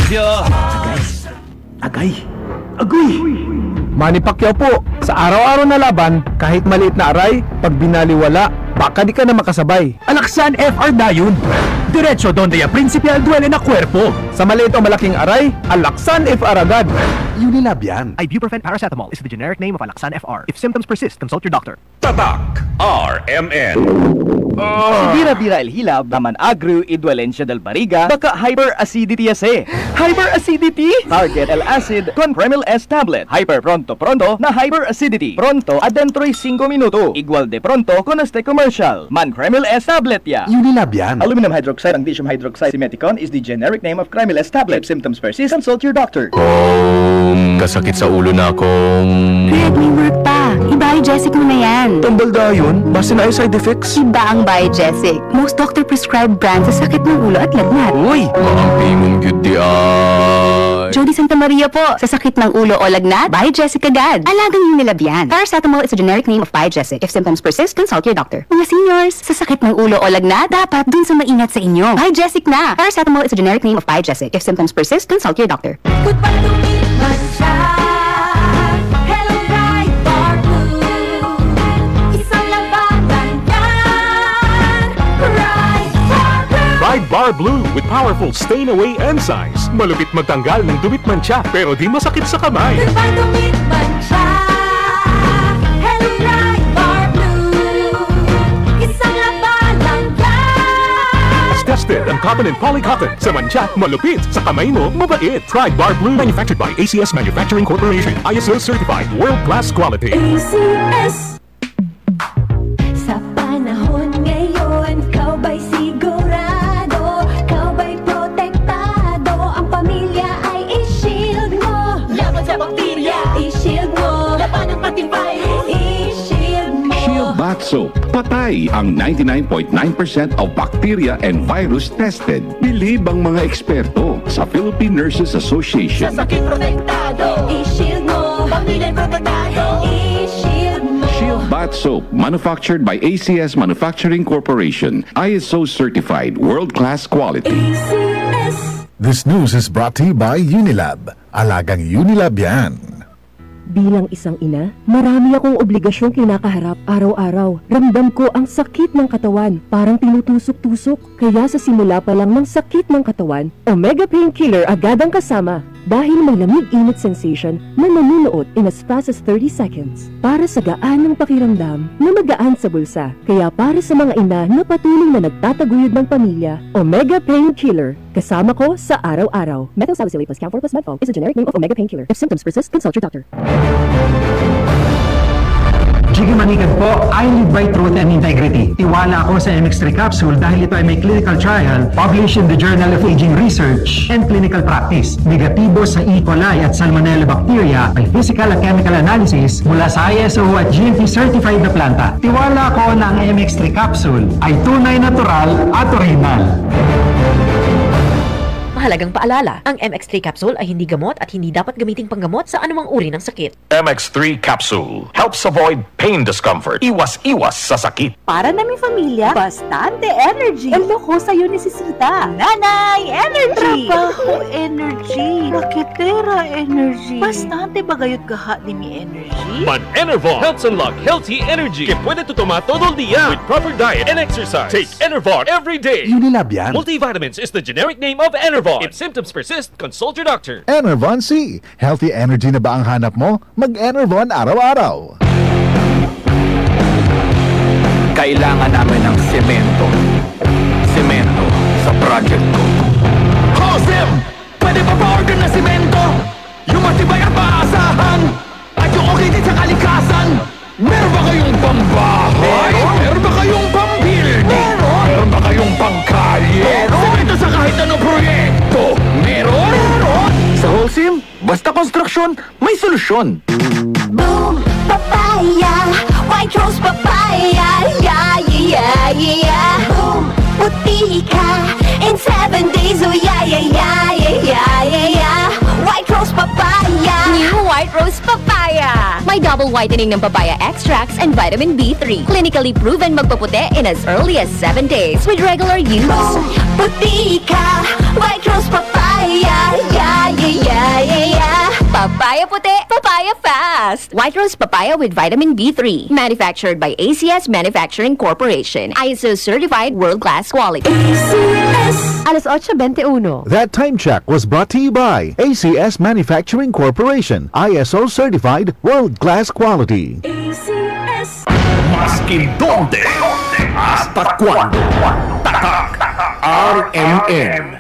Sergio! Agay! Agoy! Manny Pacquiao po, sa araw-araw na laban, kahit maliit na aray, pag binaliwala, baka di ka na makasabay. Alaksan FR Dayon! Diretso donde ya principal duele na cuerpo! Sa maliit o malaking aray, Alaksan FR agad. Unilab yan. Ibuprofen paracetamol is the generic name of Alaksan FR. If symptoms persist, consult your doctor. Tatak RMN. Si Bira-Bira El Hilab, naman agrio y dolencia del bariga, baka hyperacidity ase. Hyperacidity? Target el acid con Premil S tablet. Hyper pronto na hyperacidity. Pronto adentro y 5 minuto. Igual de pronto con este commercial. Man Premil S tablet ya. Unilab yan. Aluminum hydroxide and lithium hydroxide simeticon is the generic name of Premil S tablet. If symptoms persist, consult your doctor. Kasakit sa ulo na akong... Red, may work pa. I-Biogesic mo na yan. Tambal dayon? Basta na side effects? Iba ang Biogesic. Most doctor-prescribed brand sa sakit ng ulo at lagnat. Uy! Maampi mong gyud di ay... Jody Santa Maria po. Sa sakit ng ulo o lagnat, Biogesic agad. Alagang Unilab yan. Paracetamol is a generic name of Biogesic. If symptoms persist, consult your doctor. Mga seniors, sa sakit ng ulo o lagnat, dapat dun sa maingat sa inyo. Biogesic na. Paracetamol is a generic name of Biogesic. If symptoms persist, consult your doctor. Goodbye to me, Mancha. Hello, bright bar blue. Isang labanan yan. Bright bar blue. Bright Bar Blue with powerful stain-away enzymes. Malupit magtanggal ng dumit mancha pero di masakit sa kamay. Goodbye to me, Mancha. Hello, bright bar blue. Isang labanan yan. As tested ang cotton and polycotton. Sa mancha, malupit. Sa kamay mo, mabait. Bright Bar Blue manufactured by ACS Manufacturing Corporation. ISO certified world-class quality. ACS. Sa panahon ngayon, kau ba'y sigurado? Kau ba'y protektado? Ang pamilya ay i-shield mo. Laban sa bakterya, i-shield mo. Laban ng pating virus, i-shield mo. Shield Bath Soap. Patay ang 99.9% of bacteria and virus tested. Bilib ang mga eksperto sa Philippine Nurses Sa Association. sakit protektado, i-shield mo. Pamilya protektado, i-shield mo. Shield Bath Soap, manufactured by ACS Manufacturing Corporation. ISO certified world-class quality. ACS. This news is brought to you by Unilab. Alagang Unilab yan. Bilang isang ina, marami akong obligasyong kinakaharap araw-araw. Ramdam ko ang sakit ng katawan, parang tinutusok-tusok. Kaya sa simula pa lang ng sakit ng katawan, Omega Painkiller agad ang kasama. Dahil may lamig-init sensation na nanunuot in as fast as 30 seconds. Para sa gaan ng pakiramdam na magaan sa bulsa. Kaya para sa mga ina na patuloy na nagtataguyod ng pamilya, Omega Painkiller. Kasama ko sa araw-araw. Methyl salicylate plus camphor plus menthol is a generic name of Omega Painkiller. If symptoms persist, consult your doctor. Jiggy Manigan po, I live by truth and integrity. Tiwala ako sa MX3 capsule dahil ito ay may clinical trial published in the Journal of Aging Research and Clinical Practice. Negatibo sa E. coli at Salmonella bacteria, may physical at chemical analysis mula sa ISO at GMP certified na planta. Tiwala ko na ang MX3 capsule ay tunay natural at original. Mahalagang paalala, ang MX3 capsule ay hindi gamot at hindi dapat gamiting panggamot sa anumang uri ng sakit. MX3 Capsule helps avoid pain discomfort. Iwas-iwas sa sakit. Para naming pamilya, bastante energy. Ang loko sa'yo necesita. Nanay, energy. Trabaho, energy. Raketera, energy. Bastante bagayot kaha ni mi energy. Man Enervon helps unlock healthy energy que puede tu tomar todo el día with proper diet and exercise. Take Enervon every day. Unilab yan. Multivitamins is the generic name of Enervon. If symptoms persist, consult your doctor. Enervon C. Healthy energy na ba ang hanap mo? Mag-Enervon araw-araw. Kailangan namin ng semento. Semento sa project ko. Josem! Pwede ba pa-order na semento? Yung matibay at maasahan! At yung okay din sa kalikasan! Meron ba kayong pambahay? Meron ba kayong pambuilding? Meron ba kayong pangkalye? Semento sa kahit anong proyekto! Meron? Sa Holcim, basta konstruksyon, may solusyon! Boom, papaya, white rose papaya, yeah, yeah, yeah. Boom, puti ka in 7 days, oh yeah, yeah, yeah, yeah, yeah, yeah. White rose papaya. New White Rose Papaya. May double whitening ng papaya extracts and vitamin B3. Clinically proven magpaputi in as early as 7 days with regular use. Boom, puti ka, white rose papaya, yeah. Papaya puti, papaya fast. White Rose papaya with vitamin B3. Manufactured by ACS Manufacturing Corporation. ISO certified world-class quality. ACS. Alas 8:21. That time check was brought to you by ACS Manufacturing Corporation, ISO certified world-class quality. ACS. Maski donde, hasta cuando. Tatak, RMN.